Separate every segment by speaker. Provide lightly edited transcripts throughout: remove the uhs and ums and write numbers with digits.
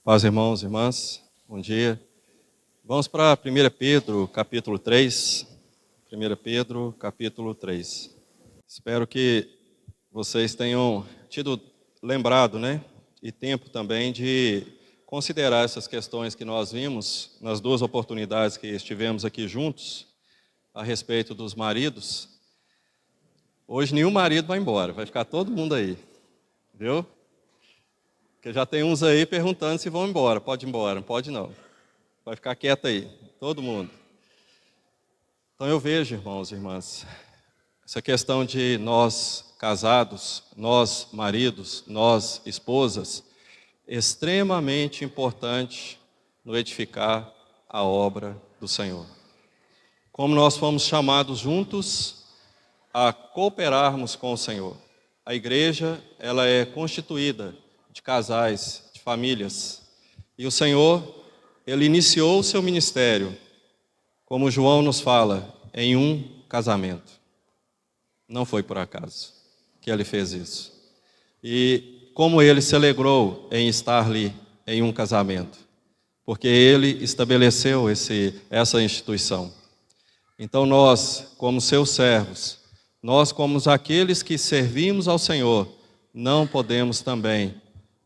Speaker 1: Paz, irmãos e irmãs, bom dia. Vamos para 1 Pedro, capítulo 3. 1 Pedro, capítulo 3. Espero que vocês tenham tido lembrado, e tempo também de considerar essas questões que nós vimos nas duas oportunidades que estivemos aqui juntos, a respeito dos maridos. Hoje nenhum marido vai embora, vai ficar todo mundo aí, viu? Porque já tem uns aí perguntando se vão embora. Pode ir embora? Não pode não. Vai ficar quieto aí, todo mundo. Então eu vejo, irmãos e irmãs, essa questão de nós casados, nós maridos, nós esposas, extremamente importante no edificar a obra do Senhor. Como nós fomos chamados juntos a cooperarmos com o Senhor. A igreja, ela é constituída de casais, de famílias. E o Senhor, Ele iniciou o seu ministério, como João nos fala, em um casamento. Não foi por acaso que Ele fez isso. E como Ele se alegrou em estar ali, em um casamento. Porque Ele estabeleceu essa instituição. Então nós, como seus servos, nós como aqueles que servimos ao Senhor, não podemos também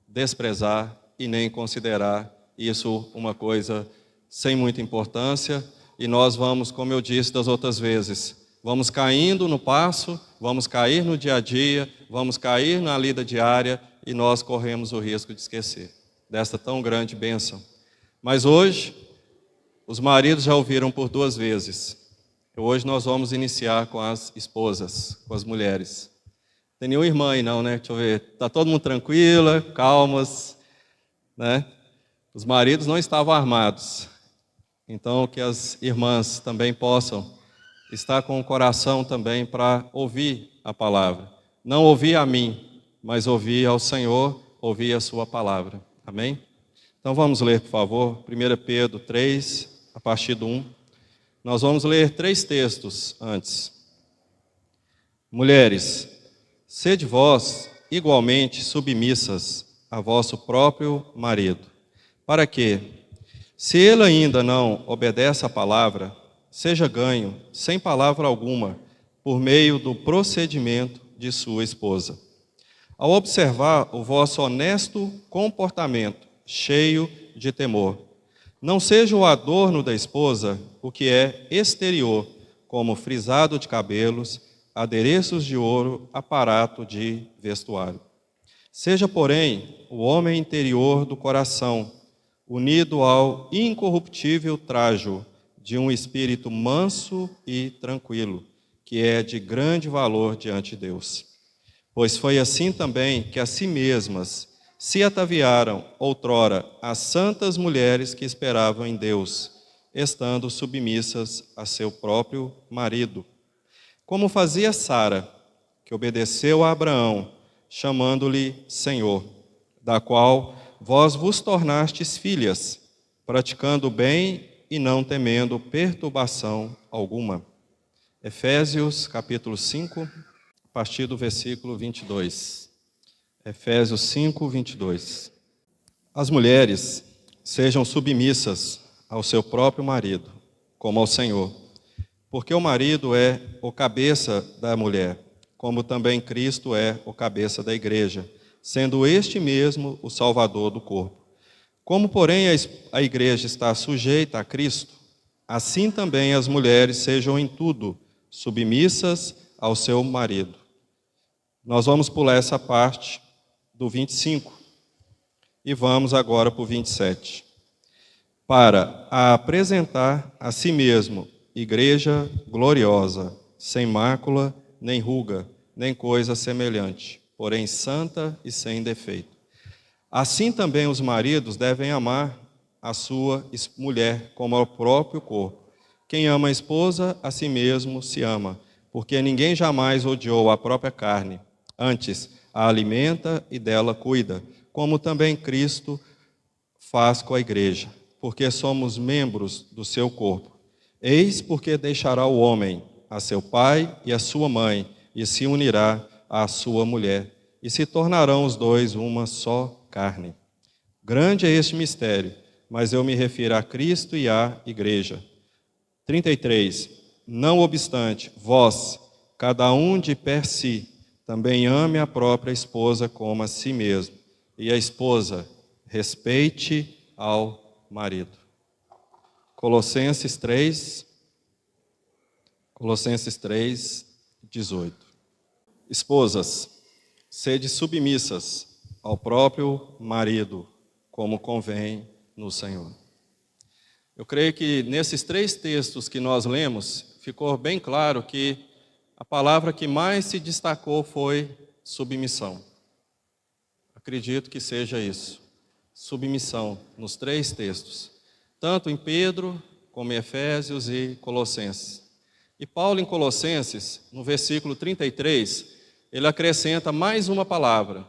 Speaker 1: desprezar e nem considerar isso uma coisa sem muita importância, e nós vamos, como eu disse das outras vezes, vamos caindo no passo, vamos cair no dia a dia, vamos cair na lida diária, e nós corremos o risco de esquecer desta tão grande bênção. Mas hoje, os maridos já ouviram por 2 vezes. Hoje nós vamos iniciar com as esposas, com as mulheres. Não tem nenhuma irmã aí não, né? Deixa eu ver. Está todo mundo tranquila, calmas, né? Os maridos não estavam armados. Então, que as irmãs também possam estar com o coração também para ouvir a palavra. Não ouvir a mim, mas ouvir ao Senhor, ouvir a sua palavra. Amém? Então vamos ler, por favor, 1 Pedro 3, a partir do 1. Nós vamos ler 3 textos antes. Mulheres, sede vós igualmente submissas a vosso próprio marido, para que, se ele ainda não obedece à palavra, seja ganho, sem palavra alguma, por meio do procedimento de sua esposa. Ao observar o vosso honesto comportamento, cheio de temor, não seja o adorno da esposa o que é exterior, como frisado de cabelos, adereços de ouro, aparato de vestuário. Seja, porém, o homem interior do coração, unido ao incorruptível trajo de um espírito manso e tranquilo, que é de grande valor diante de Deus. Pois foi assim também que a si mesmas se ataviaram outrora as santas mulheres que esperavam em Deus, estando submissas a seu próprio marido. Como fazia Sara, que obedeceu a Abraão, chamando-lhe Senhor, da qual vós vos tornastes filhas, praticando o bem e não temendo perturbação alguma. Efésios capítulo 5, a partir do versículo 22. Efésios 5, 22. As mulheres sejam submissas ao seu próprio marido, como ao Senhor, porque o marido é o cabeça da mulher, como também Cristo é o cabeça da igreja, sendo este mesmo o Salvador do corpo. Como, porém, a igreja está sujeita a Cristo, assim também as mulheres sejam em tudo submissas ao seu marido. Nós vamos pular essa parte do 25 e vamos agora para o 27. Para apresentar a si mesmo igreja gloriosa, sem mácula, nem ruga, nem coisa semelhante, porém santa e sem defeito. Assim também os maridos devem amar a sua mulher como ao próprio corpo. Quem ama a esposa, a si mesmo se ama, porque ninguém jamais odiou a própria carne. Antes, a alimenta e dela cuida, como também Cristo faz com a igreja, porque somos membros do seu corpo. Eis porque deixará o homem a seu pai e a sua mãe, e se unirá à sua mulher, e se tornarão os dois uma só carne. Grande é este mistério, mas eu me refiro a Cristo e à igreja. 33. Não obstante, vós, cada um de per si, também ame a própria esposa como a si mesmo, e a esposa respeite ao marido. Colossenses 3:18. Esposas, sede submissas ao próprio marido, como convém no Senhor. Eu creio que nesses 3 textos que nós lemos, ficou bem claro que a palavra que mais se destacou foi submissão. Acredito que seja isso, submissão, nos 3 textos, tanto em Pedro, como em Efésios e Colossenses. E Paulo, em Colossenses, no versículo 33, ele acrescenta mais uma palavra: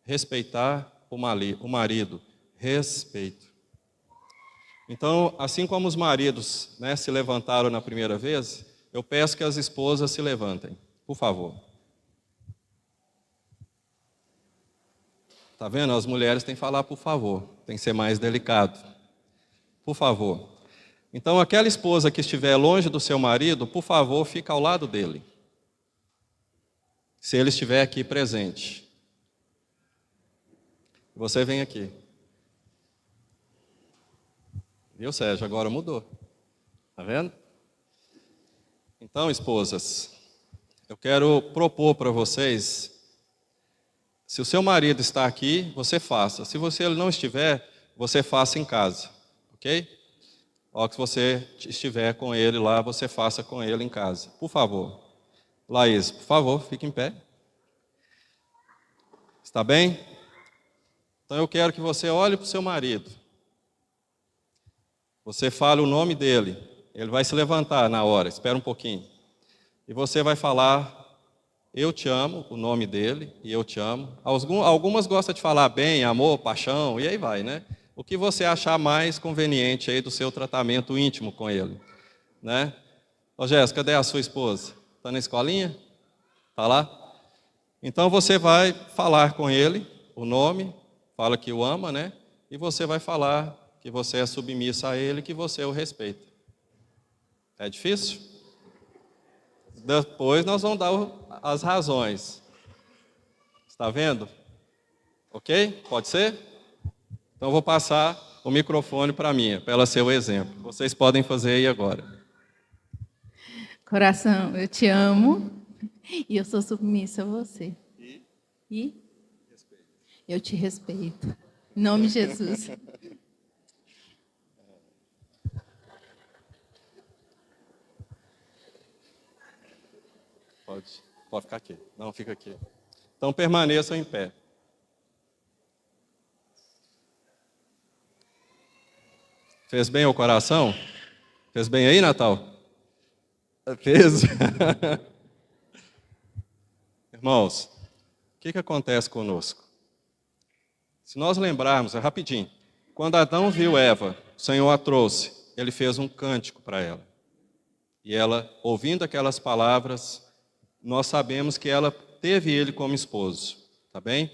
Speaker 1: respeitar o marido, respeito. Então, assim como os maridos, se levantaram na primeira vez, eu peço que as esposas se levantem, por favor. Está vendo? As mulheres têm que falar por favor, tem que ser mais delicado. Por favor. Então, aquela esposa que estiver longe do seu marido, por favor, fica ao lado dele. Se ele estiver aqui presente. Você vem aqui. Viu, Sérgio? Agora mudou. Está vendo? Então, esposas, eu quero propor para vocês, se o seu marido está aqui, você faça. Se ele não estiver, você faça em casa, ok? Ou que você estiver com ele lá, você faça com ele em casa. Por favor. Laís, por favor, fique em pé. Está bem? Então eu quero que você olhe para o seu marido. Você fale o nome dele. Ele vai se levantar na hora, espera um pouquinho. E você vai falar, eu te amo, o nome dele, e eu te amo. Algumas gostam de falar bem, amor, paixão, e aí vai, né? O que você achar mais conveniente aí do seu tratamento íntimo com ele, né? Ô Jéssica, cadê a sua esposa? Está na escolinha? Está lá? Então você vai falar com ele o nome, fala que o ama, né? E você vai falar que você é submissa a ele, que você o respeita. É difícil? Depois nós vamos dar as razões. Está vendo? Ok? Pode ser? Então eu vou passar o microfone para mim, para ela ser o exemplo. Vocês podem fazer aí agora.
Speaker 2: Coração, eu te amo e eu sou submissa a você. E eu te respeito. Em nome de Jesus.
Speaker 1: Pode ficar aqui. Não, fica aqui. Então permaneçam em pé. Fez bem ao coração? Fez bem aí, Natal? Fez? Irmãos, o que acontece conosco? Se nós lembrarmos, rapidinho, quando Adão viu Eva, o Senhor a trouxe, ele fez um cântico para ela. E ela, ouvindo aquelas palavras, nós sabemos que ela teve ele como esposo, tá bem?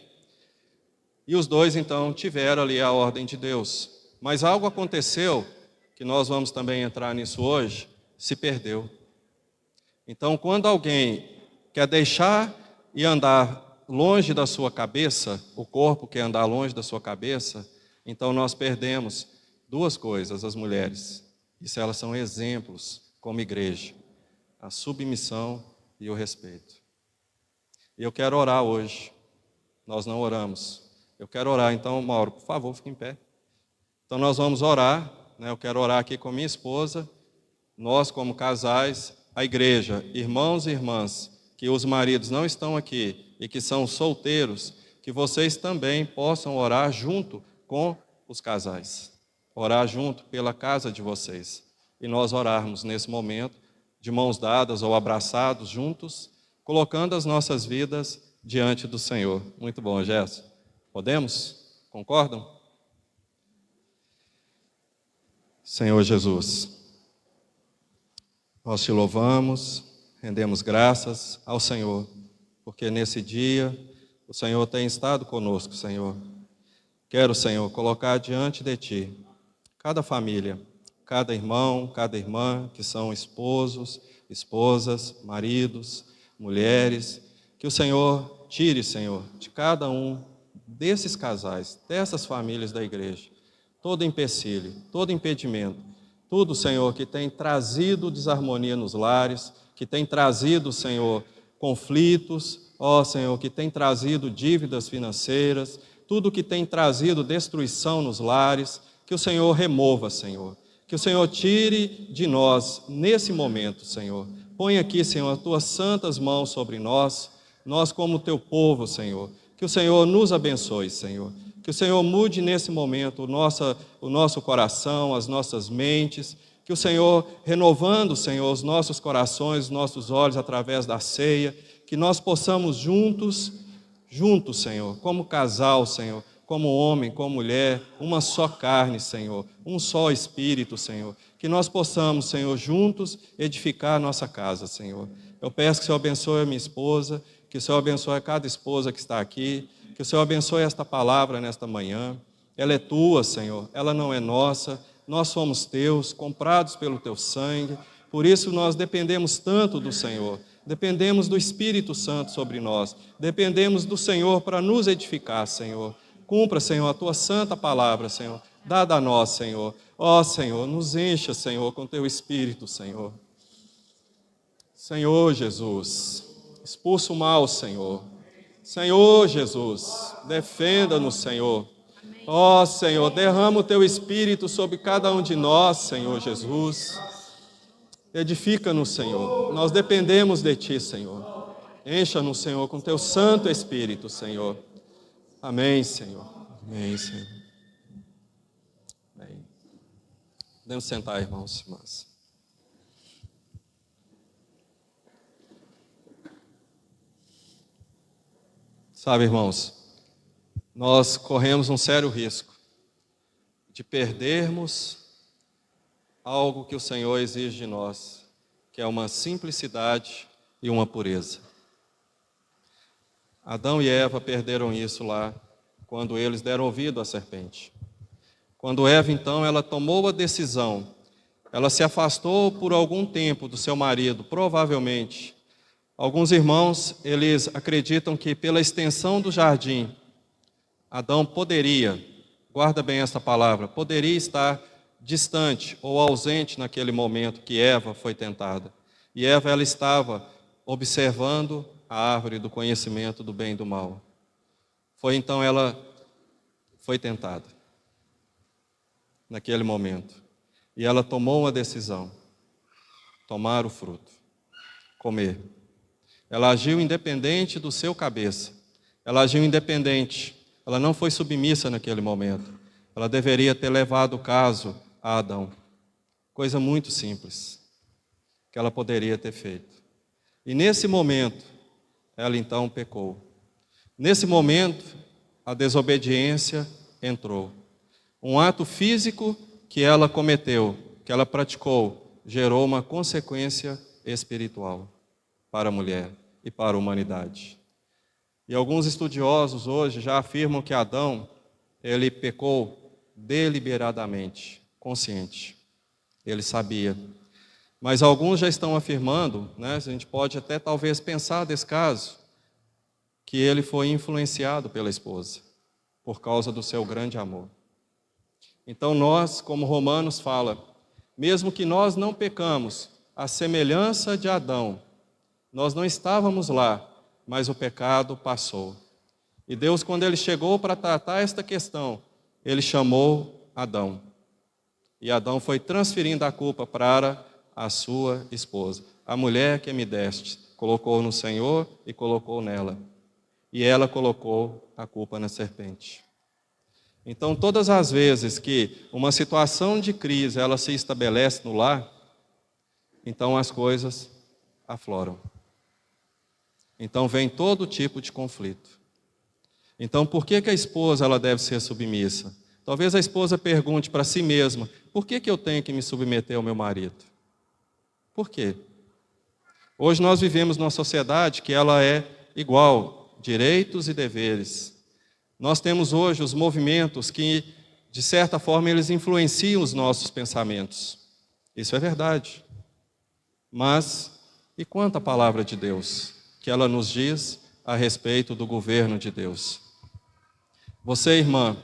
Speaker 1: E os dois, então, tiveram ali a ordem de Deus. Mas algo aconteceu, que nós vamos também entrar nisso hoje, se perdeu. Então, quando alguém quer deixar e andar longe da sua cabeça, o corpo quer andar longe da sua cabeça, então nós perdemos 2 coisas, as mulheres. Isso elas são exemplos como igreja: a submissão e o respeito. E eu quero orar hoje. Nós não oramos. Eu quero orar, então, Mauro, por favor, fique em pé. Então nós vamos orar, né? Eu quero orar aqui com minha esposa, nós como casais, a igreja, irmãos e irmãs, que os maridos não estão aqui e que são solteiros, que vocês também possam orar junto com os casais. Orar junto pela casa de vocês. E nós orarmos nesse momento, de mãos dadas ou abraçados juntos, colocando as nossas vidas diante do Senhor. Muito bom, Gerson. Podemos? Concordam? Senhor Jesus, nós te louvamos, rendemos graças ao Senhor, porque nesse dia o Senhor tem estado conosco, Senhor. Quero, Senhor, colocar diante de Ti cada família, cada irmão, cada irmã, que são esposos, esposas, maridos, mulheres, que o Senhor tire, Senhor, de cada um desses casais, dessas famílias da igreja, todo empecilho, todo impedimento, tudo, Senhor, que tem trazido desarmonia nos lares, que tem trazido, Senhor, conflitos, ó Senhor, que tem trazido dívidas financeiras, tudo que tem trazido destruição nos lares, que o Senhor remova, Senhor. Que o Senhor tire de nós, nesse momento, Senhor. Põe aqui, Senhor, as tuas santas mãos sobre nós, nós como teu povo, Senhor. Que o Senhor nos abençoe, Senhor. Que o Senhor mude nesse momento o nosso coração, as nossas mentes. Que o Senhor, renovando, Senhor, os nossos corações, os nossos olhos através da ceia, que nós possamos juntos, Senhor, como casal, Senhor, como homem, como mulher, uma só carne, Senhor, um só espírito, Senhor. Que nós possamos, Senhor, juntos edificar a nossa casa, Senhor. Eu peço que o Senhor abençoe a minha esposa, que o Senhor abençoe a cada esposa que está aqui, que o Senhor abençoe esta palavra nesta manhã. Ela é tua, Senhor, ela não é nossa. Nós somos teus, comprados pelo teu sangue. Por isso nós dependemos tanto do Senhor. Dependemos do Espírito Santo sobre nós. Dependemos do Senhor para nos edificar, Senhor. Cumpra, Senhor, a tua santa palavra, Senhor. Dada a nós, Senhor. Ó, Senhor, nos encha, Senhor, com teu Espírito, Senhor. Senhor Jesus, expulsa o mal, Senhor. Senhor Jesus, defenda-nos, Senhor. Ó, Senhor, derrama o teu Espírito sobre cada um de nós, Senhor Jesus. Edifica-nos, Senhor. Nós dependemos de Ti, Senhor. Encha-nos, Senhor, com teu Santo Espírito, Senhor. Amém, Senhor. Amém, Senhor. Amém. Podemos sentar, irmãos e irmãs. Sabe, irmãos, nós corremos um sério risco de perdermos algo que o Senhor exige de nós, que é uma simplicidade e uma pureza. Adão e Eva perderam isso lá, quando eles deram ouvido à serpente. Quando Eva, então, ela tomou a decisão, ela se afastou por algum tempo do seu marido, provavelmente. Alguns irmãos, eles acreditam que pela extensão do jardim, Adão poderia, guarda bem essa palavra, poderia estar distante ou ausente naquele momento que Eva foi tentada. E Eva, ela estava observando a árvore do conhecimento do bem e do mal. Então ela foi tentada naquele momento. E ela tomou uma decisão: tomar o fruto, comer. Ela agiu independente do seu cabeça. Ela agiu independente. Ela não foi submissa naquele momento. Ela deveria ter levado o caso a Adão. Coisa muito simples que ela poderia ter feito. E nesse momento, ela então pecou. Nesse momento, a desobediência entrou. Um ato físico que ela cometeu, que ela praticou, gerou uma consequência espiritual para a mulher e para a humanidade. E alguns estudiosos hoje já afirmam que Adão, ele pecou deliberadamente, consciente. Ele sabia. Mas alguns já estão afirmando, né, a gente pode até talvez pensar desse caso, que ele foi influenciado pela esposa, por causa do seu grande amor. Então nós, como Romanos fala, mesmo que nós não pecamos, à semelhança de Adão, nós não estávamos lá, mas o pecado passou. E Deus, quando Ele chegou para tratar esta questão, Ele chamou Adão. E Adão foi transferindo a culpa para a sua esposa. A mulher que me deste, colocou no Senhor e colocou nela. E ela colocou a culpa na serpente. Então, todas as vezes que uma situação de crise ela se estabelece no lar, então as coisas afloram. Então vem todo tipo de conflito. Então, por que a esposa ela deve ser submissa? Talvez a esposa pergunte para si mesma: por que eu tenho que me submeter ao meu marido? Por quê? Hoje nós vivemos numa sociedade que ela é igual, direitos e deveres. Nós temos hoje os movimentos que, de certa forma, eles influenciam os nossos pensamentos. Isso é verdade. Mas, e quanto à palavra de Deus, que ela nos diz a respeito do governo de Deus? Você, irmã,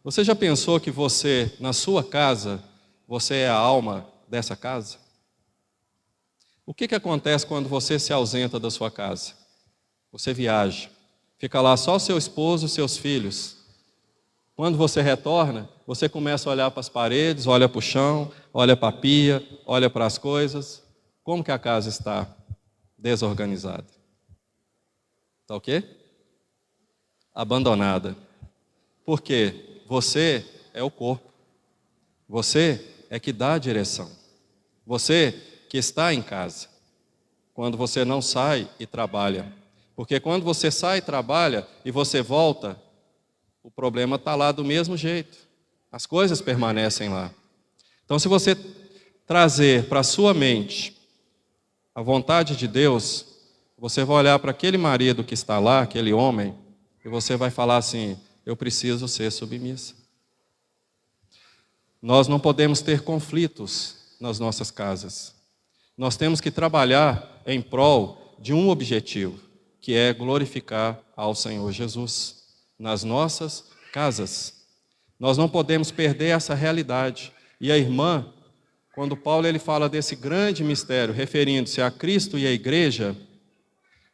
Speaker 1: você já pensou que você, na sua casa, você é a alma dessa casa? O que acontece quando você se ausenta da sua casa? Você viaja, fica lá só o seu esposo e seus filhos. Quando você retorna, você começa a olhar para as paredes, olha para o chão, olha para a pia, olha para as coisas. Como que a casa está desorganizada? Está o quê? Abandonada. Por quê? Você é o corpo. Você é que dá a direção. Você que está em casa. Quando você não sai e trabalha. Porque quando você sai e trabalha e você volta, o problema está lá do mesmo jeito. As coisas permanecem lá. Então, se você trazer para a sua mente a vontade de Deus, você vai olhar para aquele marido que está lá, aquele homem, e você vai falar assim: eu preciso ser submissa. Nós não podemos ter conflitos nas nossas casas. Nós temos que trabalhar em prol de um objetivo, que é glorificar ao Senhor Jesus nas nossas casas. Nós não podemos perder essa realidade. E a irmã, quando Paulo ele fala desse grande mistério, referindo-se a Cristo e a igreja,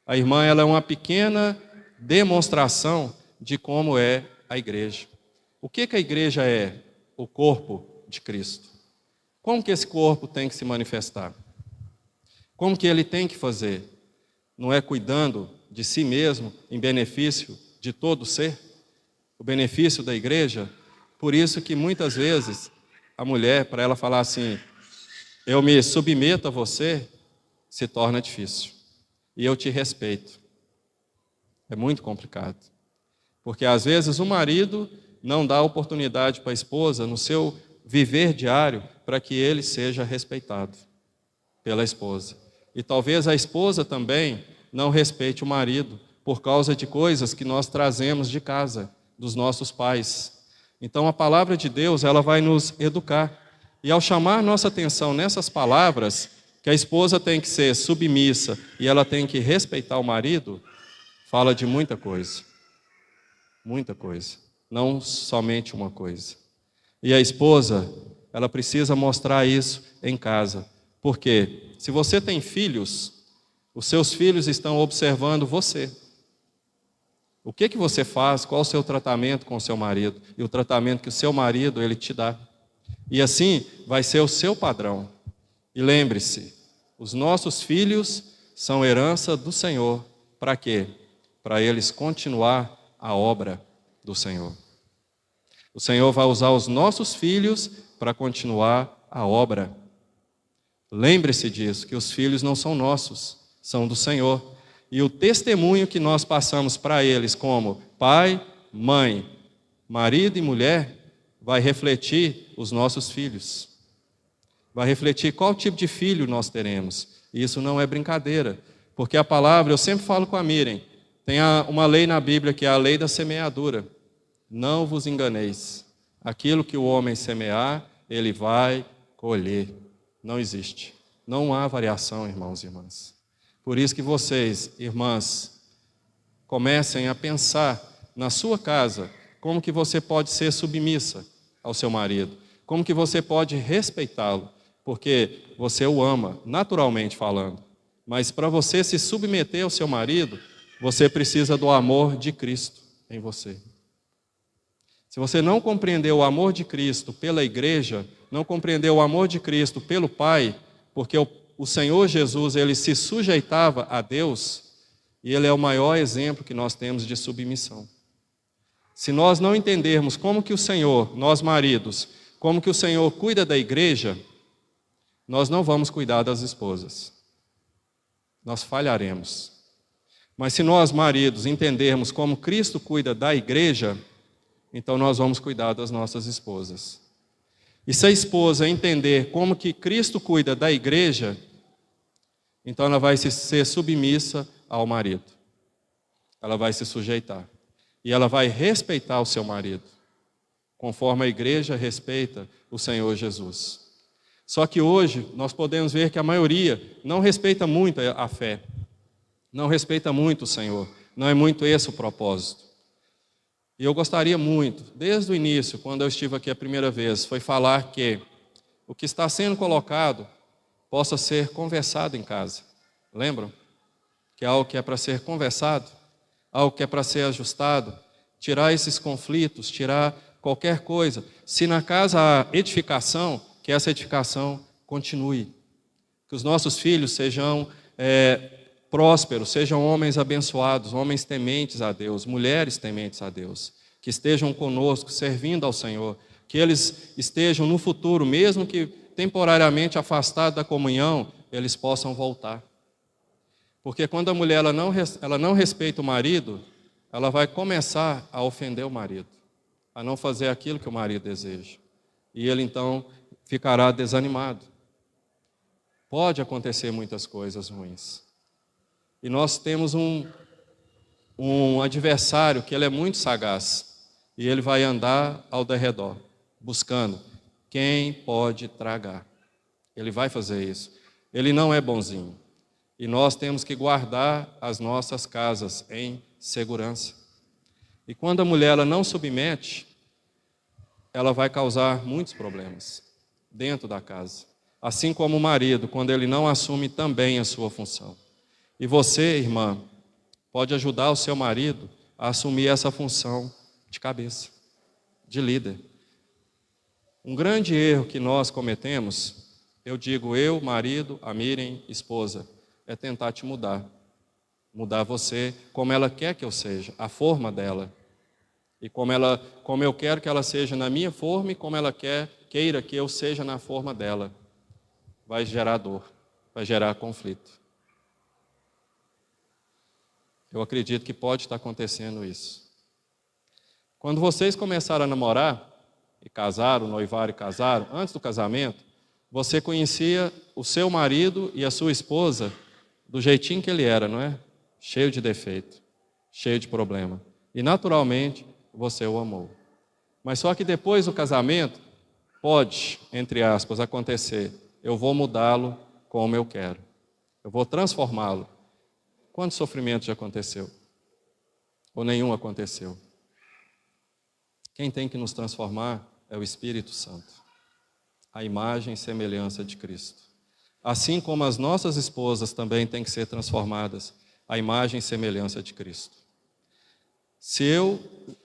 Speaker 1: a irmã ela é uma pequena demonstração de como é a igreja. O que a igreja é? O corpo de Cristo. Como que esse corpo tem que se manifestar? Como que ele tem que fazer? Não é cuidando de si mesmo em benefício de todo ser? O benefício da igreja? Por isso que muitas vezes a mulher, para ela falar assim, eu me submeto a você, se torna difícil. E eu te respeito. É muito complicado. Porque às vezes o marido não dá oportunidade para a esposa no seu viver diário para que ele seja respeitado pela esposa. E talvez a esposa também não respeite o marido por causa de coisas que nós trazemos de casa, dos nossos pais. Então a palavra de Deus, ela vai nos educar. E ao chamar nossa atenção nessas palavras, que a esposa tem que ser submissa e ela tem que respeitar o marido, fala de muita coisa. Muita coisa. Não somente uma coisa. E a esposa, ela precisa mostrar isso em casa. Porque se você tem filhos, os seus filhos estão observando você. O que você faz, qual o seu tratamento com o seu marido, e o tratamento que o seu marido ele te dá. E assim vai ser o seu padrão. E lembre-se, os nossos filhos são herança do Senhor. Para quê? Para eles continuar a obra do Senhor. O Senhor vai usar os nossos filhos para continuar a obra. Lembre-se disso, que os filhos não são nossos, são do Senhor. E o testemunho que nós passamos para eles como pai, mãe, marido e mulher, vai refletir os nossos filhos. Vai refletir qual tipo de filho nós teremos. E isso não é brincadeira, porque a palavra, eu sempre falo com a Miriam, tem uma lei na Bíblia que é a lei da semeadura. Não vos enganeis. Aquilo que o homem semear, ele vai colher. Não existe. Não há variação, irmãos e irmãs. Por isso que vocês, irmãs, comecem a pensar na sua casa, como que você pode ser submissa ao seu marido, como que você pode respeitá-lo, porque você o ama, naturalmente falando. Mas para você se submeter ao seu marido, você precisa do amor de Cristo em você. Se você não compreender o amor de Cristo pela igreja, não compreender o amor de Cristo pelo Pai, porque o Senhor Jesus, ele se sujeitava a Deus, e ele é o maior exemplo que nós temos de submissão. Se nós não entendermos como que o Senhor, nós maridos, como que o Senhor cuida da igreja, nós não vamos cuidar das esposas. Nós falharemos. Mas se nós, maridos, entendermos como Cristo cuida da igreja, então nós vamos cuidar das nossas esposas. E se a esposa entender como que Cristo cuida da igreja, então ela vai ser submissa ao marido. Ela vai se sujeitar. E ela vai respeitar o seu marido, conforme a igreja respeita o Senhor Jesus. Só que hoje nós podemos ver que a maioria não respeita muito a fé, não respeita muito o Senhor, não é muito esse o propósito. E eu gostaria muito, desde o início, quando eu estive aqui a primeira vez, foi falar que o que está sendo colocado possa ser conversado em casa. Lembram? Que é algo que é para ser conversado, algo que é para ser ajustado, tirar esses conflitos, tirar qualquer coisa. Se na casa há edificação, que essa edificação continue. Que os nossos filhos sejam prósperos, sejam homens abençoados, homens tementes a Deus, mulheres tementes a Deus, que estejam conosco, servindo ao Senhor, que eles estejam no futuro, mesmo que temporariamente afastados da comunhão, eles possam voltar. Porque quando a mulher ela não respeita o marido, ela vai começar a ofender o marido, a não fazer aquilo que o marido deseja. E ele então ficará desanimado. Pode acontecer muitas coisas ruins. E nós temos um adversário que ele é muito sagaz. E ele vai andar ao derredor, buscando quem pode tragar. Ele vai fazer isso. Ele não é bonzinho. E nós temos que guardar as nossas casas em segurança. E quando a mulher ela não submete, ela vai causar muitos problemas dentro da casa. Assim como o marido, quando ele não assume também a sua função. E você, irmã, pode ajudar o seu marido a assumir essa função de cabeça, de líder. Um grande erro que nós cometemos, eu digo eu, marido, a Miriam, esposa, é tentar te mudar. Mudar você como ela quer que eu seja, a forma dela. E como eu quero que ela seja na minha forma e como ela queira que eu seja na forma dela. Vai gerar dor, vai gerar conflito. Eu acredito que pode estar acontecendo isso. Quando vocês começaram a namorar, e casaram, noivaram e casaram, antes do casamento, você conhecia o seu marido e a sua esposa do jeitinho que ele era, não é? Cheio de defeito, cheio de problema. E naturalmente, você o amou. Mas só que depois do casamento, pode, entre aspas, acontecer. Eu vou mudá-lo como eu quero. Eu vou transformá-lo. Quanto sofrimento já aconteceu? Ou nenhum aconteceu? Quem tem que nos transformar é o Espírito Santo. A imagem e semelhança de Cristo. Assim como as nossas esposas também têm que ser transformadas à imagem e semelhança de Cristo. Se eu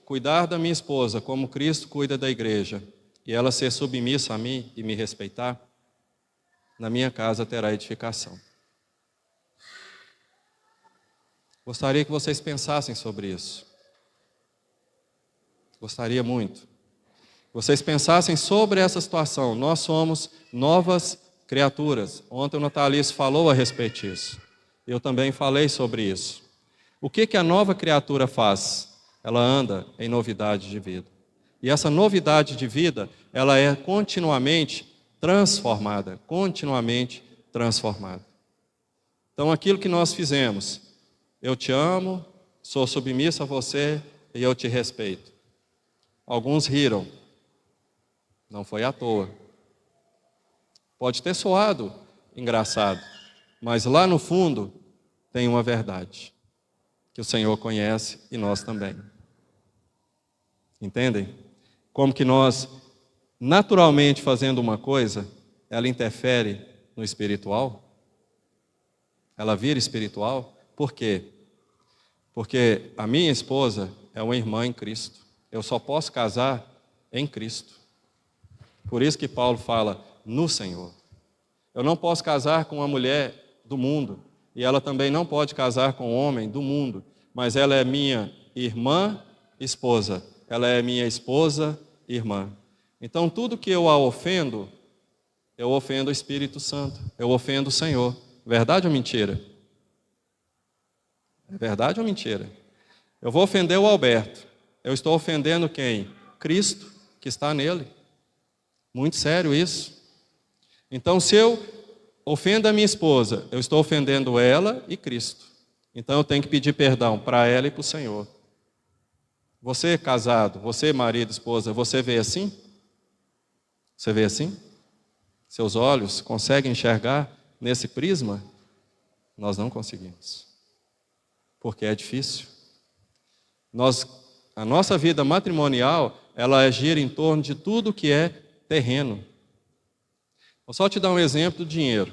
Speaker 1: cuidar da minha esposa como Cristo cuida da igreja, e ela ser submissa a mim e me respeitar, na minha casa terá edificação. Gostaria que vocês pensassem sobre isso. Gostaria muito. Vocês pensassem sobre essa situação. Nós somos novas criaturas. Ontem o Natalício falou a respeito disso. Eu também falei sobre isso. O que a nova criatura faz? Ela anda em novidade de vida. E essa novidade de vida, ela é continuamente transformada. Continuamente transformada. Então, aquilo que nós fizemos, eu te amo, sou submissa a você e eu te respeito. Alguns riram. Não foi à toa. Pode ter soado engraçado, mas lá no fundo tem uma verdade que o Senhor conhece e nós também. Entendem? Como que nós, naturalmente fazendo uma coisa, ela interfere no espiritual? Ela vira espiritual? Por quê? Porque a minha esposa é uma irmã em Cristo. Eu só posso casar em Cristo. Por isso que Paulo fala no Senhor. Eu não posso casar com uma mulher do mundo, e ela também não pode casar com um homem do mundo, mas ela é minha irmã, esposa. Ela é minha esposa, irmã. Então, tudo que eu a ofendo, eu ofendo o Espírito Santo, eu ofendo o Senhor. Verdade ou mentira? É verdade ou mentira? Eu vou ofender o Alberto. Eu estou ofendendo quem? Cristo, que está nele. Muito sério isso. Então, se eu ofendo a minha esposa, eu estou ofendendo ela e Cristo. Então, eu tenho que pedir perdão para ela e para o Senhor. Você casado, você marido, esposa, você vê assim? Você vê assim? Seus olhos conseguem enxergar nesse prisma? Nós não conseguimos, porque é difícil. A nossa vida matrimonial, ela gira em torno de tudo que é terreno. Vou só te dar um exemplo do dinheiro,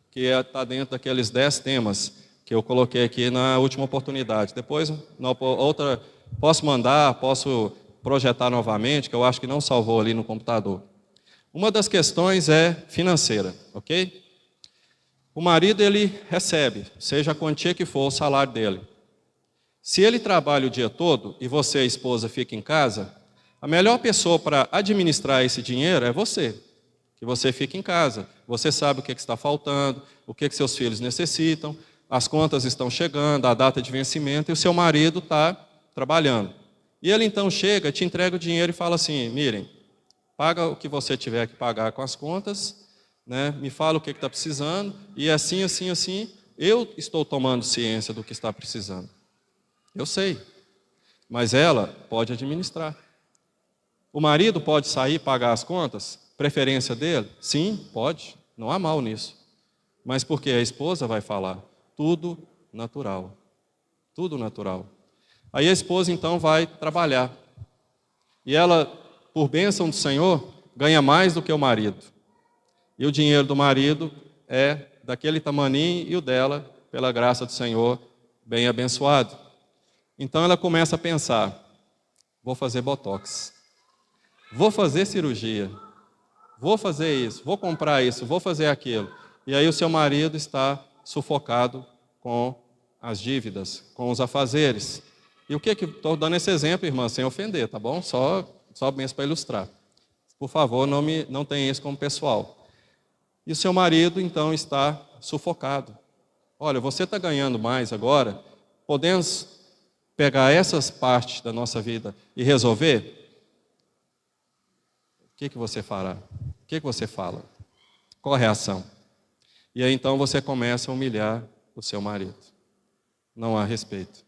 Speaker 1: que está dentro daqueles 10 temas que eu coloquei aqui na última oportunidade. Depois, na outra, posso mandar, posso projetar novamente, que eu acho que não salvou ali no computador. Uma das questões é financeira, ok? O marido, ele recebe, seja a quantia que for o salário dele. Se ele trabalha o dia todo e você, a esposa, fica em casa, a melhor pessoa para administrar esse dinheiro é você, que você fica em casa. Você sabe o que está faltando, o que seus filhos necessitam, as contas estão chegando, a data de vencimento, e o seu marido está trabalhando. E ele então chega, te entrega o dinheiro e fala assim: Miren, paga o que você tiver que pagar com as contas, né? Me fala o que está precisando, e assim, assim, assim, eu estou tomando ciência do que está precisando. Eu sei, mas ela pode administrar. O marido pode sair e pagar as contas? Preferência dele? Sim, pode, não há mal nisso. Mas porque a esposa vai falar? Tudo natural. Tudo natural. Aí a esposa então vai trabalhar. E ela, por bênção do Senhor, ganha mais do que o marido. E o dinheiro do marido é daquele tamaninho e o dela, pela graça do Senhor, bem abençoado. Então ela começa a pensar: vou fazer botox, vou fazer cirurgia, vou fazer isso, vou comprar isso, vou fazer aquilo. E aí o seu marido está sufocado com as dívidas, com os afazeres. E o que estou dando esse exemplo, irmã, sem ofender, tá bom? Só mesmo para ilustrar. Por favor, não tenha isso como pessoal. E o seu marido, então, está sufocado. Olha, você está ganhando mais agora, podemos pegar essas partes da nossa vida e resolver? O que você fará? O que você fala? Qual a reação? E aí então você começa a humilhar o seu marido. Não há respeito.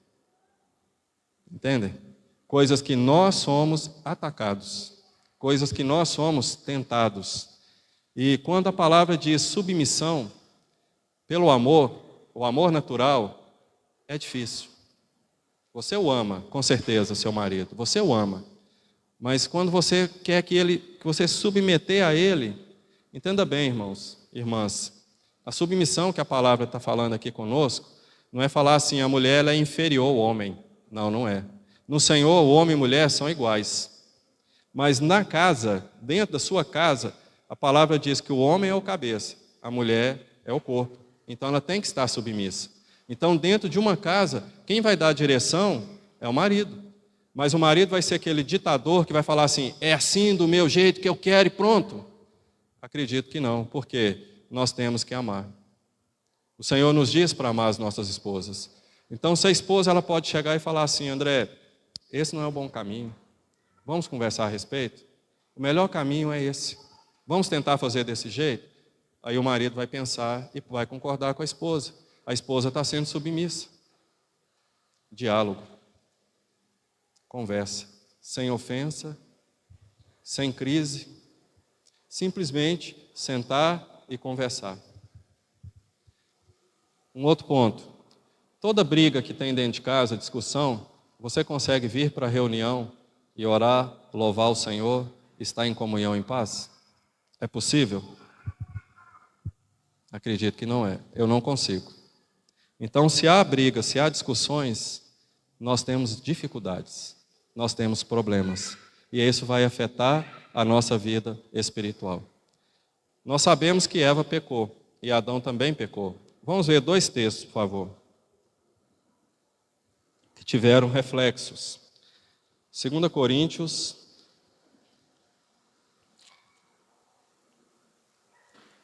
Speaker 1: Entendem? Coisas que nós somos atacados. Coisas que nós somos tentados. E quando a palavra diz submissão, pelo amor, o amor natural, é difícil. Você o ama, com certeza, seu marido. Você o ama. Mas quando você quer que você submeter a ele, entenda bem, irmãos, irmãs, a submissão que a palavra está falando aqui conosco, não é falar assim, a mulher ela é inferior ao homem. Não, não é. No Senhor, o homem e a mulher são iguais. Mas na casa, dentro da sua casa, a palavra diz que o homem é o cabeça, a mulher é o corpo. Então ela tem que estar submissa. Então, dentro de uma casa, quem vai dar a direção é o marido. Mas o marido vai ser aquele ditador que vai falar assim, é assim do meu jeito que eu quero e pronto. Acredito que não, porque nós temos que amar. O Senhor nos diz para amar as nossas esposas. Então, se a esposa ela pode chegar e falar assim, André, esse não é o bom caminho. Vamos conversar a respeito? O melhor caminho é esse. Vamos tentar fazer desse jeito? Aí o marido vai pensar e vai concordar com a esposa. A esposa está sendo submissa. Diálogo. Conversa. Sem ofensa, sem crise. Simplesmente sentar e conversar. Um outro ponto. Toda briga que tem dentro de casa, discussão, você consegue vir para a reunião e orar, louvar o Senhor, estar em comunhão em paz? É possível? Acredito que não é. Eu não consigo. Então, se há briga, se há discussões, nós temos dificuldades, nós temos problemas. E isso vai afetar a nossa vida espiritual. Nós sabemos que Eva pecou e Adão também pecou. Vamos ver 2 textos, por favor, que tiveram reflexos. 2 Coríntios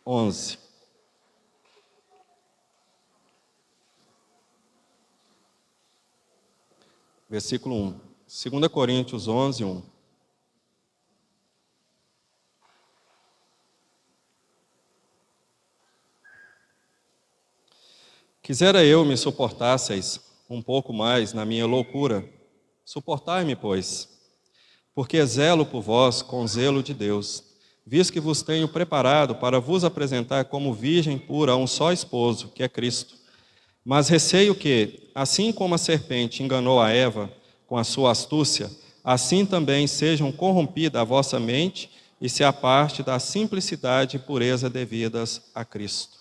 Speaker 1: 11. Versículo 1. 2 Coríntios 11, 1. Quisera eu me suportasseis um pouco mais na minha loucura, Suportai-me, pois, porque zelo por vós com zelo de Deus, visto que vos tenho preparado para vos apresentar como virgem pura a um só esposo, que é Cristo. Mas receio que, assim como a serpente enganou a Eva com a sua astúcia, assim também sejam corrompida a vossa mente e se aparte da simplicidade e pureza devidas a Cristo.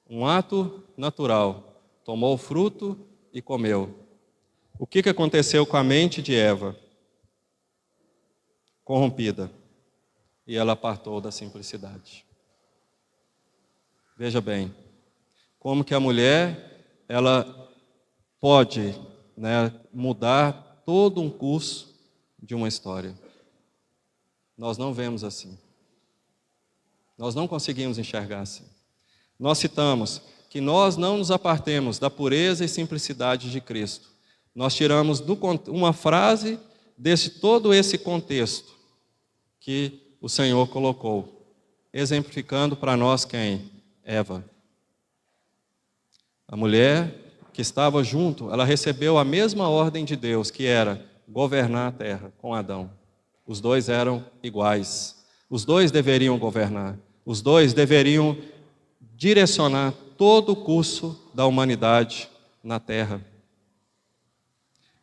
Speaker 1: Um ato natural, tomou o fruto e comeu. O que aconteceu com a mente de Eva? Corrompida. E ela apartou da simplicidade. Veja bem, como que a mulher, ela pode, mudar todo um curso de uma história. Nós não vemos assim. Nós não conseguimos enxergar assim. Nós citamos que nós não nos apartemos da pureza e simplicidade de Cristo. Nós tiramos uma frase desse todo esse contexto que o Senhor colocou, exemplificando para nós quem? Eva. A mulher que estava junto, ela recebeu a mesma ordem de Deus, que era governar a terra com Adão. Os dois eram iguais. Os dois deveriam governar. Os dois deveriam direcionar todo o curso da humanidade na terra.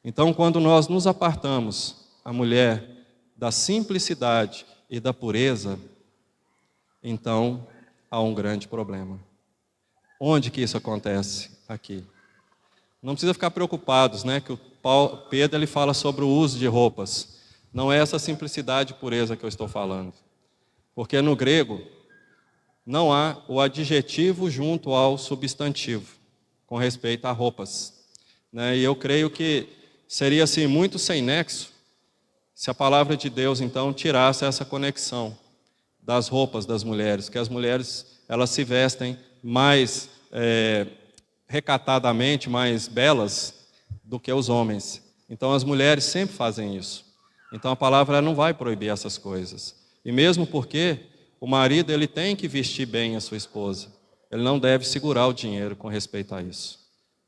Speaker 1: Então, quando nós nos apartamos, a mulher, da simplicidade e da pureza, então há um grande problema. Onde que isso acontece? Aqui. Não precisa ficar preocupados, que o Pedro ele fala sobre o uso de roupas. Não é essa simplicidade e pureza que eu estou falando. Porque no grego não há o adjetivo junto ao substantivo com respeito a roupas. E eu creio que seria assim muito sem nexo se a palavra de Deus então tirasse essa conexão das roupas das mulheres, que as mulheres elas se vestem mais recatadamente, mais belas do que os homens. Então as mulheres sempre fazem isso. Então a palavra não vai proibir essas coisas. E mesmo porque o marido ele tem que vestir bem a sua esposa. Ele não deve segurar o dinheiro com respeito a isso.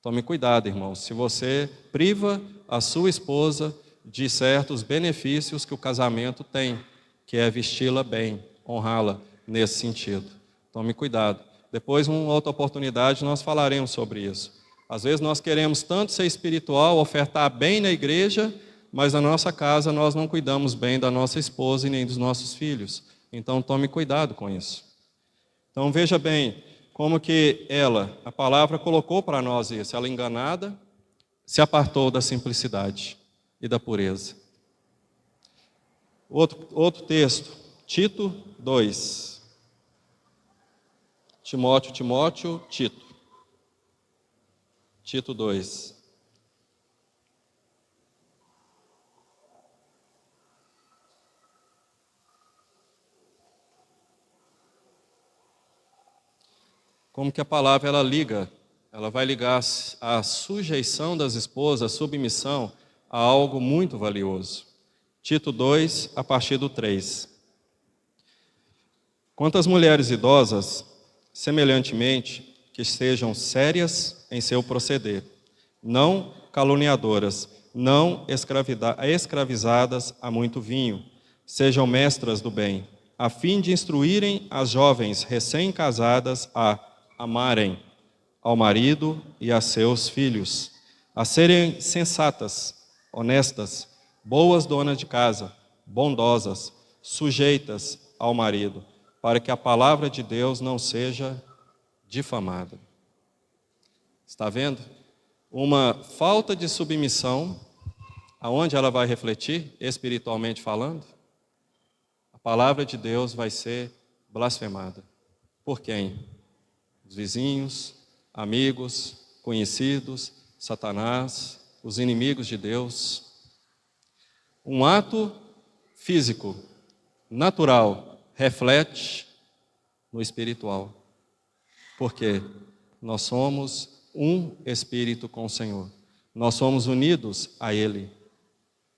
Speaker 1: Tome cuidado, irmãos. Se você priva a sua esposa de certos benefícios que o casamento tem, que é vesti-la bem, honrá-la nesse sentido. Tome cuidado. Depois, em uma outra oportunidade, nós falaremos sobre isso. Às vezes nós queremos tanto ser espiritual, ofertar bem na igreja, mas na nossa casa nós não cuidamos bem da nossa esposa e nem dos nossos filhos. Então tome cuidado com isso. Então veja bem como que a palavra colocou para nós isso. Ela enganada, se apartou da simplicidade e da pureza. Outro texto, Tito 2. Timóteo, Tito. Tito 2. Como que a palavra ela vai ligar a sujeição das esposas, a submissão, a algo muito valioso. Tito 2, a partir do 3. Quanto às mulheres idosas, semelhantemente, que sejam sérias em seu proceder, não caluniadoras, não escravizadas a muito vinho, sejam mestras do bem, a fim de instruírem as jovens recém-casadas a amarem ao marido e a seus filhos, a serem sensatas, honestas, boas donas de casa, bondosas, sujeitas ao marido, para que a palavra de Deus não seja difamada. Está vendo? Uma falta de submissão, aonde ela vai refletir, espiritualmente falando? A palavra de Deus vai ser blasfemada. Por quem? Os vizinhos, amigos, conhecidos, Satanás, os inimigos de Deus. Um ato físico, natural, reflete no espiritual. Porque nós somos um espírito com o Senhor. Nós somos unidos a Ele.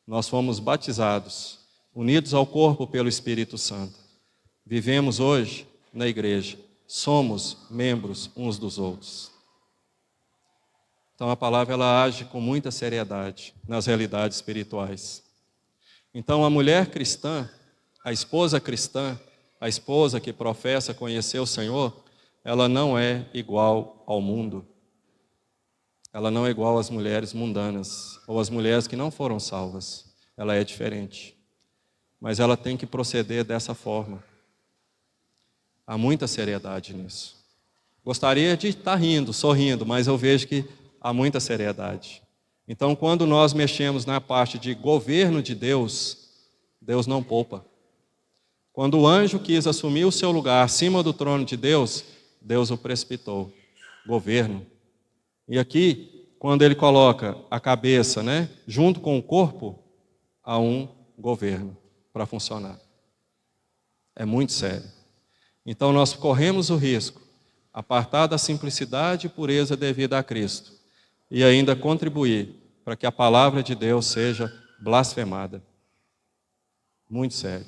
Speaker 1: Nós fomos batizados, unidos ao corpo pelo Espírito Santo. Vivemos hoje na igreja. Somos membros uns dos outros. Então a palavra ela age com muita seriedade nas realidades espirituais. Então a mulher cristã, a esposa cristã, a esposa que professa conhecer o Senhor, ela não é igual ao mundo. Ela não é igual às mulheres mundanas ou às mulheres que não foram salvas. Ela é diferente. Mas ela tem que proceder dessa forma. Há muita seriedade nisso. Gostaria de estar rindo, sorrindo, mas eu vejo que há muita seriedade. Então, quando nós mexemos na parte de governo de Deus, Deus não poupa. Quando o anjo quis assumir o seu lugar acima do trono de Deus, Deus o precipitou. Governo. E aqui, quando ele coloca a cabeça, junto com o corpo, há um governo para funcionar. É muito sério. Então nós corremos o risco, apartar da simplicidade e pureza devida a Cristo, e ainda contribuir para que a palavra de Deus seja blasfemada. Muito sério.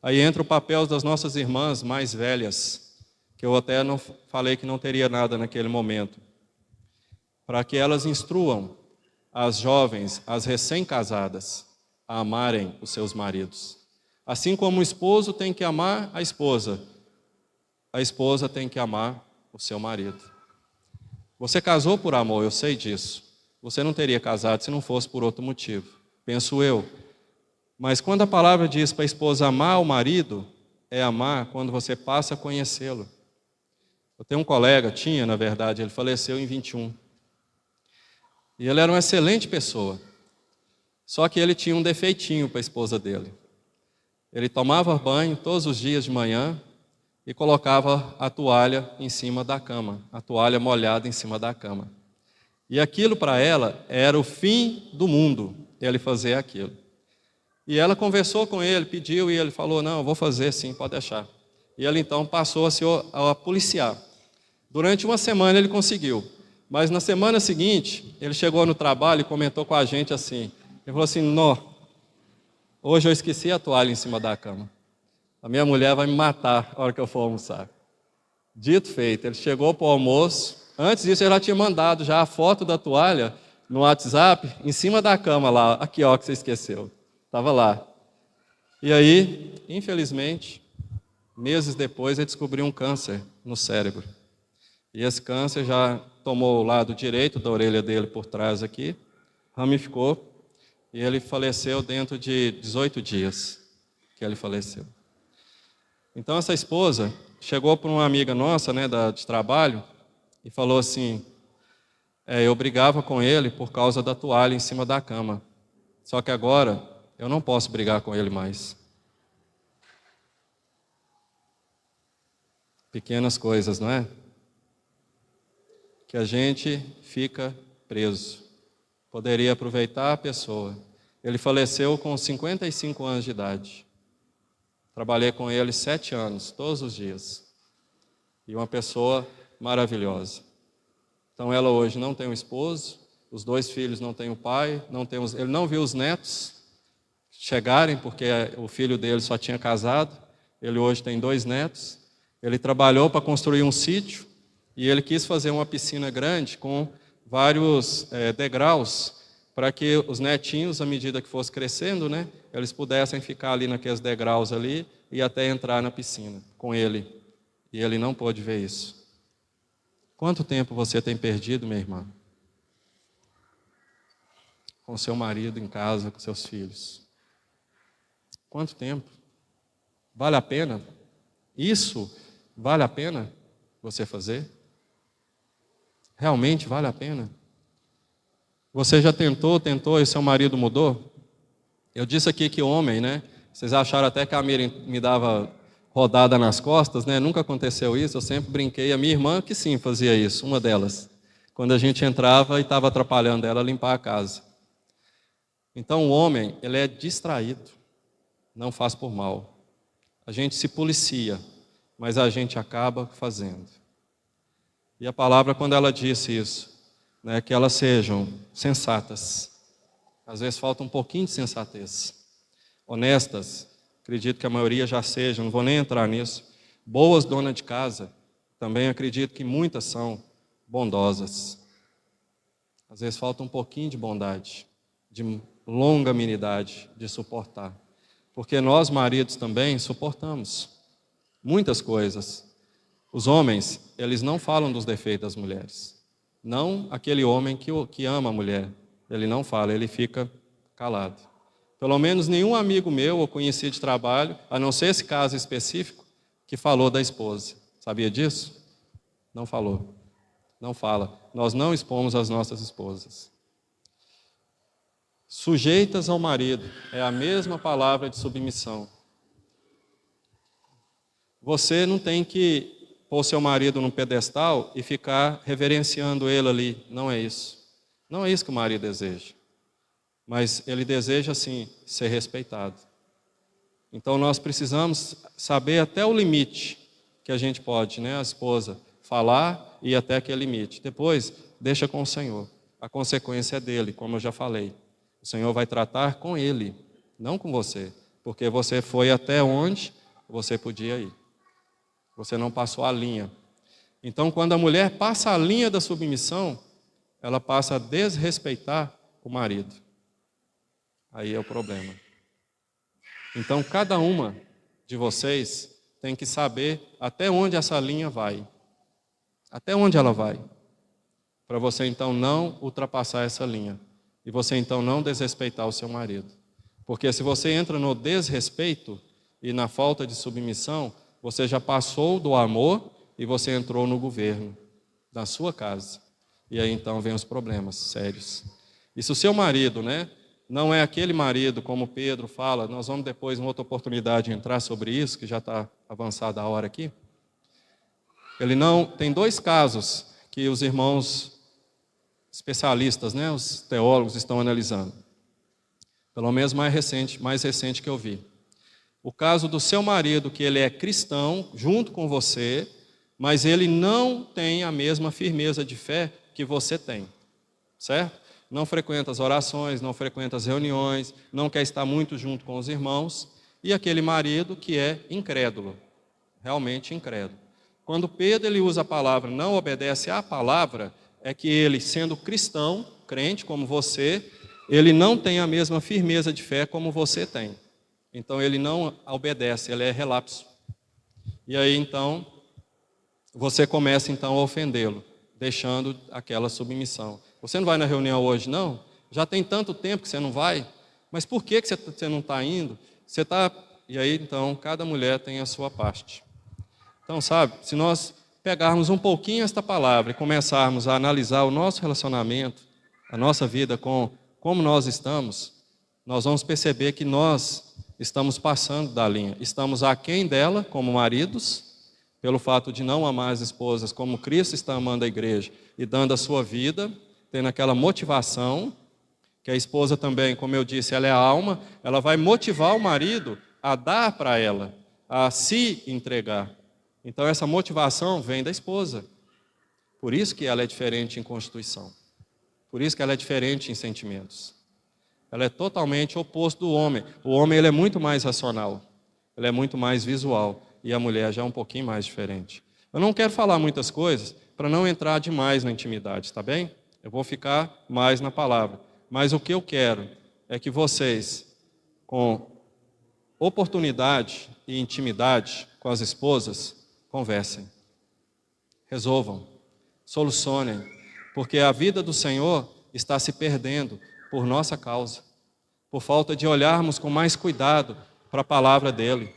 Speaker 1: Aí entra o papel das nossas irmãs mais velhas, que eu até não falei que não teria nada naquele momento, para que elas instruam as jovens, as recém-casadas, a amarem os seus maridos. Assim como o esposo tem que amar a esposa tem que amar o seu marido. Você casou por amor, eu sei disso. Você não teria casado se não fosse por outro motivo, penso eu. Mas quando a palavra diz para a esposa amar o marido, é amar quando você passa a conhecê-lo. Eu tenho um colega, na verdade, ele faleceu em 21. E ele era uma excelente pessoa. Só que ele tinha um defeitinho para a esposa dele. Ele tomava banho todos os dias de manhã e colocava a toalha em cima da cama, a toalha molhada em cima da cama. E aquilo para ela era o fim do mundo, ele fazer aquilo. E ela conversou com ele, pediu, e ele falou, não, eu vou fazer sim, pode deixar. E ele então passou a policiar. Durante uma semana ele conseguiu, mas na semana seguinte, ele chegou no trabalho e comentou com a gente assim, ele falou assim, nó, hoje eu esqueci a toalha em cima da cama. A minha mulher vai me matar na hora que eu for almoçar. Dito feito, ele chegou para o almoço. Antes disso, ele já tinha mandado já a foto da toalha no WhatsApp, em cima da cama lá. Aqui, ó, que você esqueceu. Estava lá. E aí, infelizmente, meses depois, ele descobriu um câncer no cérebro. E esse câncer já tomou o lado direito da orelha dele por trás aqui, ramificou, e ele faleceu dentro de 18 dias que ele faleceu. Então essa esposa chegou para uma amiga nossa, de trabalho, e falou assim, eu brigava com ele por causa da toalha em cima da cama, só que agora eu não posso brigar com ele mais. Pequenas coisas, não é? Que a gente fica preso. Poderia aproveitar a pessoa. Ele faleceu com 55 anos de idade. Trabalhei com ele 7 anos, todos os dias. E uma pessoa maravilhosa. Então ela hoje não tem um esposo, os 2 filhos não têm o pai, ele não viu os netos chegarem, porque o filho dele só tinha casado. Ele hoje tem 2 netos. Ele trabalhou para construir um sítio e ele quis fazer uma piscina grande com vários degraus, para que os netinhos, à medida que fosse crescendo, eles pudessem ficar ali naqueles degraus ali e até entrar na piscina com ele. E ele não pôde ver isso. Quanto tempo você tem perdido, minha irmã? Com seu marido em casa, com seus filhos. Quanto tempo? Vale a pena? Isso vale a pena você fazer? Realmente vale a pena? Você já tentou e seu marido mudou? Eu disse aqui que homem, Vocês acharam até que a Miriam me dava rodada nas costas, Nunca aconteceu isso, eu sempre brinquei. A minha irmã que sim fazia isso, uma delas. Quando a gente entrava e estava atrapalhando ela a limpar a casa. Então o homem, ele é distraído, não faz por mal. A gente se policia, mas a gente acaba fazendo. E a palavra, quando ela disse isso, que elas sejam sensatas. Às vezes falta um pouquinho de sensatez. Honestas, acredito que a maioria já sejam, não vou nem entrar nisso. Boas donas de casa, também acredito que muitas são bondosas. Às vezes falta um pouquinho de bondade, de longanimidade, de suportar. Porque nós, maridos, também suportamos muitas coisas. Os homens, eles não falam dos defeitos das mulheres. Não aquele homem que ama a mulher. Ele não fala, ele fica calado. Pelo menos nenhum amigo meu ou conhecido de trabalho, a não ser esse caso específico, que falou da esposa. Sabia disso? Não falou. Não fala. Nós não expomos as nossas esposas. Sujeitas ao marido é a mesma palavra de submissão. Você não tem que pôr seu marido num pedestal e ficar reverenciando ele ali. Não é isso. Não é isso que o marido deseja. Mas ele deseja, sim, ser respeitado. Então nós precisamos saber até o limite que a gente pode, né, a esposa, falar e ir até aquele limite. Depois, deixa com o Senhor. A consequência é dele, como eu já falei. O Senhor vai tratar com ele, não com você. Porque você foi até onde você podia ir. Você não passou a linha. Então, quando a mulher passa a linha da submissão, ela passa a desrespeitar o marido. Aí é o problema. Então, cada uma de vocês tem que saber até onde essa linha vai. Até onde ela vai. Para você, então, não ultrapassar essa linha. E você, então, não desrespeitar o seu marido. Porque se você entra no desrespeito e na falta de submissão, você já passou do amor e você entrou no governo da sua casa. E aí, então, vem os problemas sérios. E se o seu marido, né, não é aquele marido, como Pedro fala, nós vamos depois, em outra oportunidade, entrar sobre isso, que já está avançada a hora aqui. Ele não, tem dois casos que os irmãos especialistas, né, os teólogos estão analisando. Pelo menos mais recente que eu vi. O caso do seu marido, que ele é cristão, junto com você, mas ele não tem a mesma firmeza de fé que você tem, certo? Não frequenta as orações, não frequenta as reuniões, não quer estar muito junto com os irmãos, e aquele marido que é incrédulo, realmente incrédulo. Quando Pedro ele usa a palavra não obedece à palavra, é que ele, sendo cristão, crente como você, ele não tem a mesma firmeza de fé como você tem. Então ele não obedece, ele é relapso. E aí então, você começa então a ofendê-lo, deixando aquela submissão. Você não vai na reunião hoje, não? Já tem tanto tempo que você não vai? Mas por que você não está indo? Você está... E aí, então, cada mulher tem a sua parte. Então, sabe, se nós pegarmos um pouquinho esta palavra e começarmos a analisar o nosso relacionamento, a nossa vida com como nós estamos, nós vamos perceber que nós estamos passando da linha. Estamos aquém dela, como maridos, pelo fato de não amar as esposas como Cristo está amando a igreja e dando a sua vida, tendo aquela motivação, que a esposa também, como eu disse, ela é a alma, ela vai motivar o marido a dar para ela, a se entregar. Então essa motivação vem da esposa. Por isso que ela é diferente em constituição. Por isso que ela é diferente em sentimentos. Ela é totalmente oposto do homem. O homem ele é muito mais racional, ele é muito mais visual, e a mulher já é um pouquinho mais diferente. Eu não quero falar muitas coisas para não entrar demais na intimidade, tá bem? Eu vou ficar mais na palavra. Mas o que eu quero é que vocês, com oportunidade e intimidade com as esposas, conversem, resolvam, solucionem, porque a vida do Senhor está se perdendo por nossa causa, por falta de olharmos com mais cuidado para a palavra dele,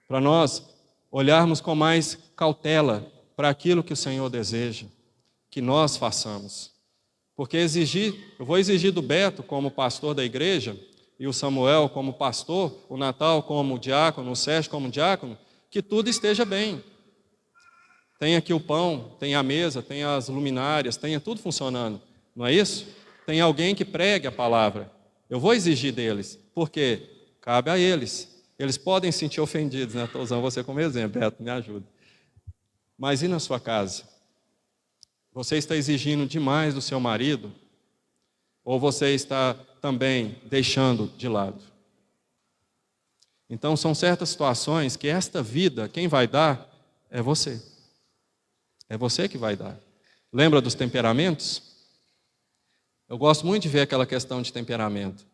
Speaker 1: para nós olharmos com mais cautela para aquilo que o Senhor deseja que nós façamos. Porque eu vou exigir do Beto como pastor da igreja, e o Samuel como pastor, o Natal como diácono, o Sérgio como diácono, que tudo esteja bem. Tem aqui o pão, tem a mesa, tem as luminárias, tenha tudo funcionando, não é isso? Tem alguém que pregue a palavra. Eu vou exigir deles, porque cabe a eles. Eles podem se sentir ofendidos, né? Estou usando você como exemplo, Beto, me ajuda. Mas e na sua casa? Você está exigindo demais do seu marido? Ou você está também deixando de lado? Então, são certas situações que esta vida, quem vai dar é você. É você que vai dar. Lembra dos temperamentos? Eu gosto muito de ver aquela questão de temperamento.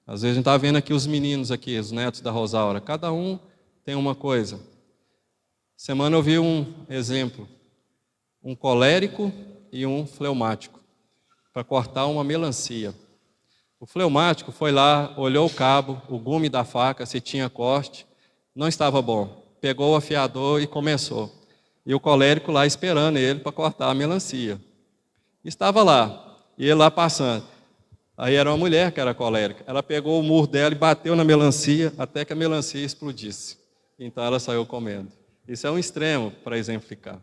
Speaker 1: Às vezes a gente está vendo aqui os meninos aqui, os netos da Rosaura, cada um tem uma coisa. Semana eu vi um exemplo, um colérico e um fleumático, para cortar uma melancia. O fleumático foi lá, olhou o cabo, o gume da faca, se tinha corte, não estava bom. Pegou o afiador e começou. E o colérico lá esperando ele para cortar a melancia. Estava lá, e ele lá passando. Aí era uma mulher que era colérica. Ela pegou o murro dela e bateu na melancia até que a melancia explodisse. Então ela saiu comendo. Isso é um extremo para exemplificar.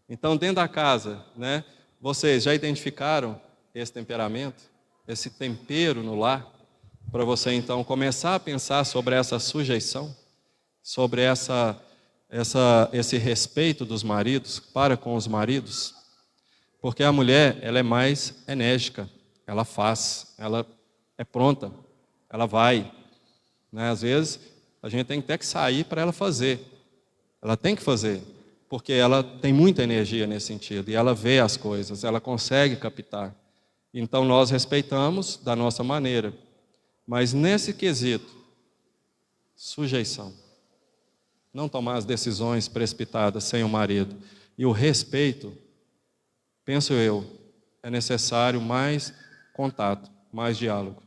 Speaker 1: Então, dentro da casa, né, vocês já identificaram esse temperamento, esse tempero no lar, para você então começar a pensar sobre essa sujeição, sobre esse respeito dos maridos para com os maridos, porque a mulher ela é mais enérgica, ela faz, ela é pronta, ela vai, né? Às vezes a gente tem até que sair para ela fazer, ela tem que fazer, porque ela tem muita energia nesse sentido e ela vê as coisas, ela consegue captar. Então nós respeitamos da nossa maneira, mas nesse quesito, sujeição. Não tomar as decisões precipitadas sem o marido. E o respeito, penso eu, é necessário mais contato, mais diálogo.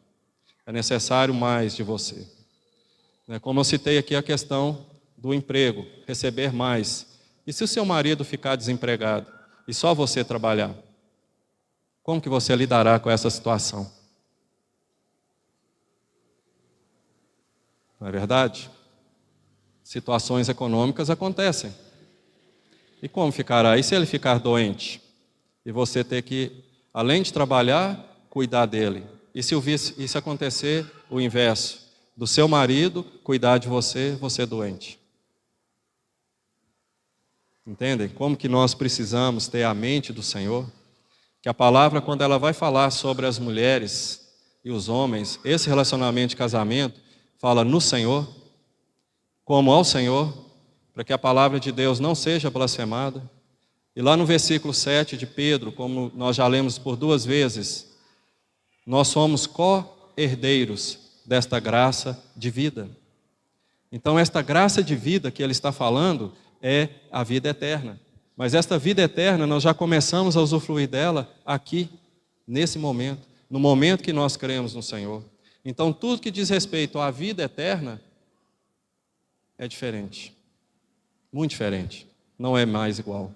Speaker 1: É necessário mais de você. Como eu citei aqui a questão do emprego, receber mais. E se o seu marido ficar desempregado e só você trabalhar? Como que você lidará com essa situação? Não é verdade? Situações econômicas acontecem. E como ficará? E se ele ficar doente? E você ter que, além de trabalhar, cuidar dele? E se isso acontecer, o inverso? Do seu marido cuidar de você, você doente? Entendem? Como que nós precisamos ter a mente do Senhor? Que a palavra, quando ela vai falar sobre as mulheres e os homens, esse relacionamento de casamento, fala no Senhor, como ao Senhor, para que a palavra de Deus não seja blasfemada. E lá no versículo 7 de Pedro, como nós já lemos por 2 vezes, nós somos co-herdeiros desta graça de vida. Então esta graça de vida que ele está falando é a vida eterna. Mas esta vida eterna nós já começamos a usufruir dela aqui, nesse momento, no momento que nós cremos no Senhor. Então tudo que diz respeito à vida eterna é diferente, muito diferente, não é mais igual.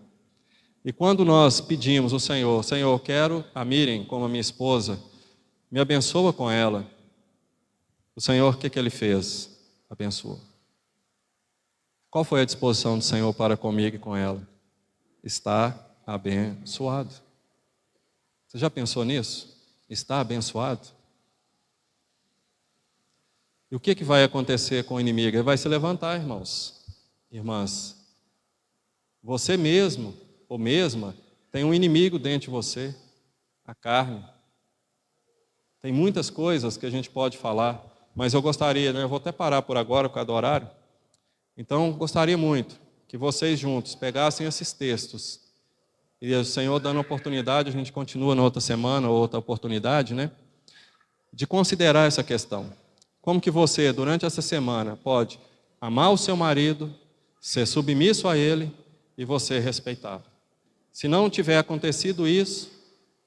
Speaker 1: E quando nós pedimos ao Senhor, Senhor, eu quero a Miriam como a minha esposa, me abençoa com ela. O Senhor, o que Ele fez? Abençoou. Qual foi a disposição do Senhor para comigo e com ela? Está abençoado. Você já pensou nisso? Está abençoado? E o que vai acontecer com o inimigo? Ele vai se levantar, irmãos, irmãs. Você mesmo ou mesma tem um inimigo dentro de você, a carne. Tem muitas coisas que a gente pode falar, mas eu gostaria, eu vou até parar por agora por causa do horário. Então, gostaria muito que vocês juntos pegassem esses textos e o Senhor dando oportunidade, a gente continua na outra semana, ou outra oportunidade, de considerar essa questão. Como que você, durante essa semana, pode amar o seu marido, ser submisso a ele e você respeitá-lo. Se não tiver acontecido isso,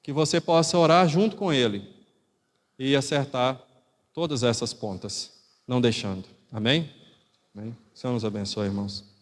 Speaker 1: que você possa orar junto com ele e acertar todas essas pontas, não deixando. Amém? Amém? O Senhor nos abençoe, irmãos.